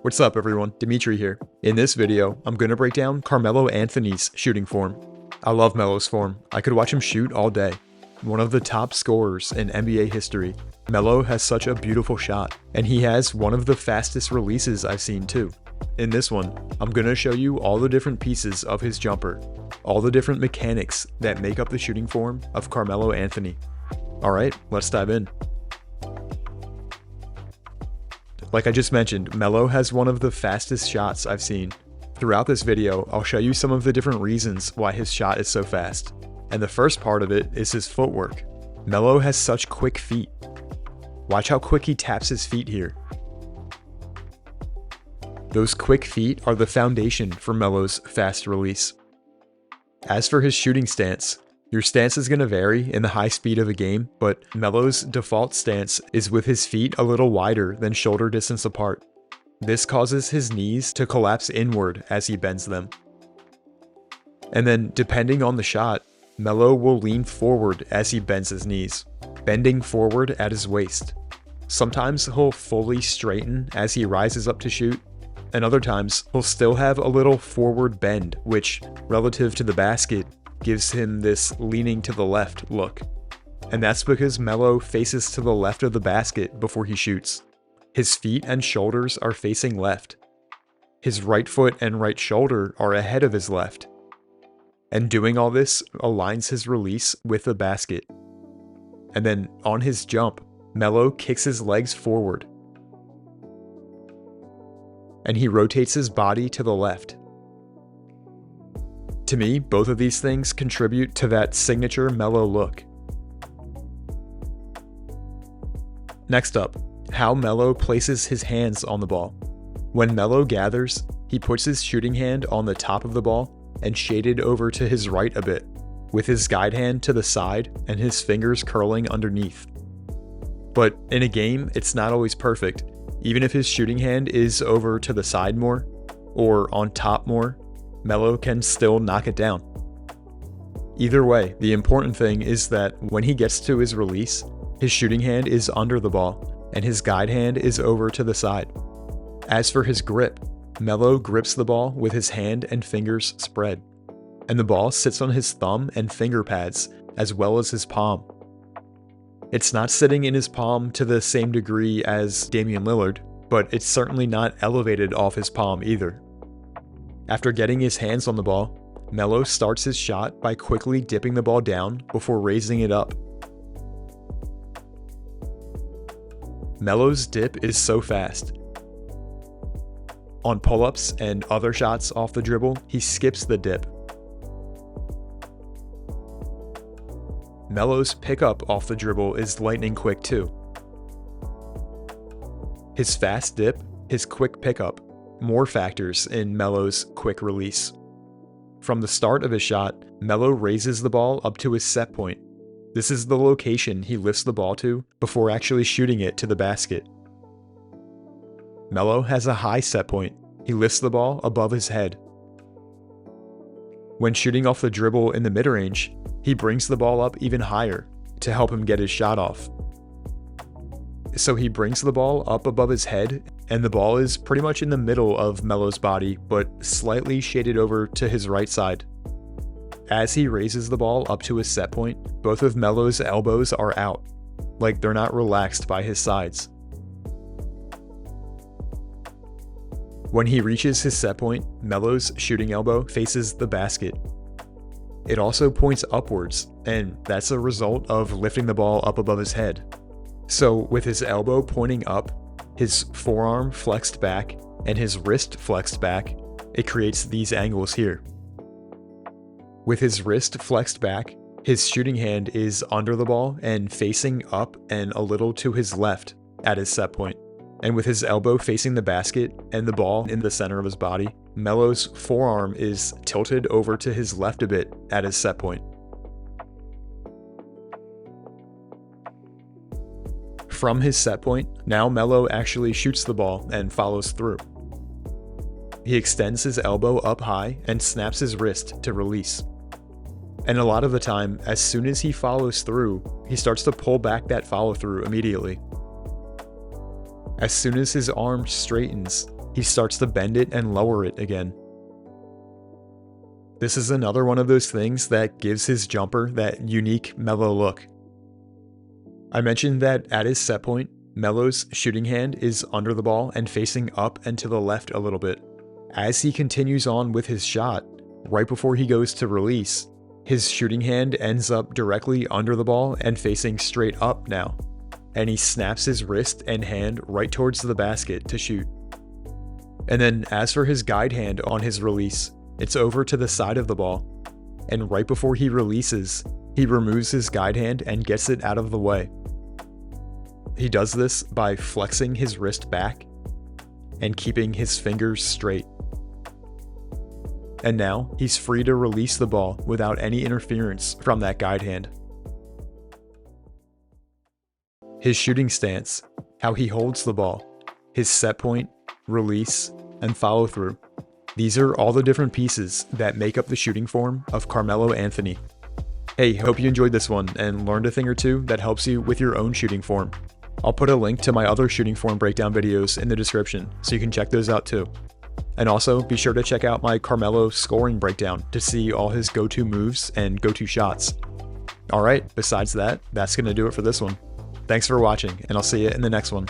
What's up everyone, Dimitri here. In this video, I'm gonna break down Carmelo Anthony's shooting form. I love Melo's form. I could watch him shoot all day. One of the top scorers in NBA history. Melo has such a beautiful shot, and he has one of the fastest releases I've seen too. In this one, I'm gonna show you all the different pieces of his jumper, all the different mechanics that make up the shooting form of Carmelo Anthony. Alright, let's dive in. Like I just mentioned, Melo has one of the fastest shots I've seen. Throughout this video, I'll show you some of the different reasons why his shot is so fast. And the first part of it is his footwork. Melo has such quick feet. Watch how quick he taps his feet here. Those quick feet are the foundation for Melo's fast release. As for his shooting stance, your stance is going to vary in the high speed of a game, but Melo's default stance is with his feet a little wider than shoulder distance apart. This causes his knees to collapse inward as he bends them. And then, depending on the shot, Melo will lean forward as he bends his knees, bending forward at his waist. Sometimes he'll fully straighten as he rises up to shoot, and other times he'll still have a little forward bend, which, relative to the basket, gives him this leaning to the left look. And that's because Melo faces to the left of the basket before he shoots. His feet and shoulders are facing left. His right foot and right shoulder are ahead of his left. And doing all this aligns his release with the basket. And then on his jump, Melo kicks his legs forward. And he rotates his body to the left. To me, both of these things contribute to that signature Melo look. Next up, how Melo places his hands on the ball. When Melo gathers, he puts his shooting hand on the top of the ball and shaded over to his right a bit, with his guide hand to the side and his fingers curling underneath. But in a game, it's not always perfect. Even if his shooting hand is over to the side more, or on top more, Melo can still knock it down. Either way, the important thing is that when he gets to his release, his shooting hand is under the ball, and his guide hand is over to the side. As for his grip, Melo grips the ball with his hand and fingers spread, and the ball sits on his thumb and finger pads, as well as his palm. It's not sitting in his palm to the same degree as Damian Lillard, but it's certainly not elevated off his palm either. After getting his hands on the ball, Melo starts his shot by quickly dipping the ball down before raising it up. Melo's dip is so fast. On pull-ups and other shots off the dribble, he skips the dip. Melo's pickup off the dribble is lightning quick too. His fast dip, his quick pickup, more factors in Melo's quick release. From the start of his shot, Melo raises the ball up to his set point. This is the location he lifts the ball to before actually shooting it to the basket. Melo has a high set point. He lifts the ball above his head. When shooting off the dribble in the mid-range, he brings the ball up even higher to help him get his shot off. So he brings the ball up above his head, and the ball is pretty much in the middle of Melo's body, but slightly shaded over to his right side. As he raises the ball up to his set point, both of Melo's elbows are out, like they're not relaxed by his sides. When he reaches his set point, Melo's shooting elbow faces the basket. It also points upwards, and that's a result of lifting the ball up above his head. So with his elbow pointing up, his forearm flexed back, and his wrist flexed back, it creates these angles here. With his wrist flexed back, his shooting hand is under the ball and facing up and a little to his left at his set point. And with his elbow facing the basket and the ball in the center of his body, Melo's forearm is tilted over to his left a bit at his set point. From his set point, now Melo actually shoots the ball and follows through. He extends his elbow up high and snaps his wrist to release. And a lot of the time, as soon as he follows through, he starts to pull back that follow through immediately. As soon as his arm straightens, he starts to bend it and lower it again. This is another one of those things that gives his jumper that unique Melo look. I mentioned that at his set point, Melo's shooting hand is under the ball and facing up and to the left a little bit. As he continues on with his shot, right before he goes to release, his shooting hand ends up directly under the ball and facing straight up now, and he snaps his wrist and hand right towards the basket to shoot. And then as for his guide hand on his release, it's over to the side of the ball, and right before he releases, he removes his guide hand and gets it out of the way. He does this by flexing his wrist back and keeping his fingers straight. And now he's free to release the ball without any interference from that guide hand. His shooting stance, how he holds the ball, his set point, release, and follow through. These are all the different pieces that make up the shooting form of Carmelo Anthony. Hey, hope you enjoyed this one and learned a thing or two that helps you with your own shooting form. I'll put a link to my other shooting form breakdown videos in the description so you can check those out too. And also be sure to check out my Carmelo scoring breakdown to see all his go-to moves and go-to shots. Alright, besides that, that's going to do it for this one. Thanks for watching, and I'll see you in the next one.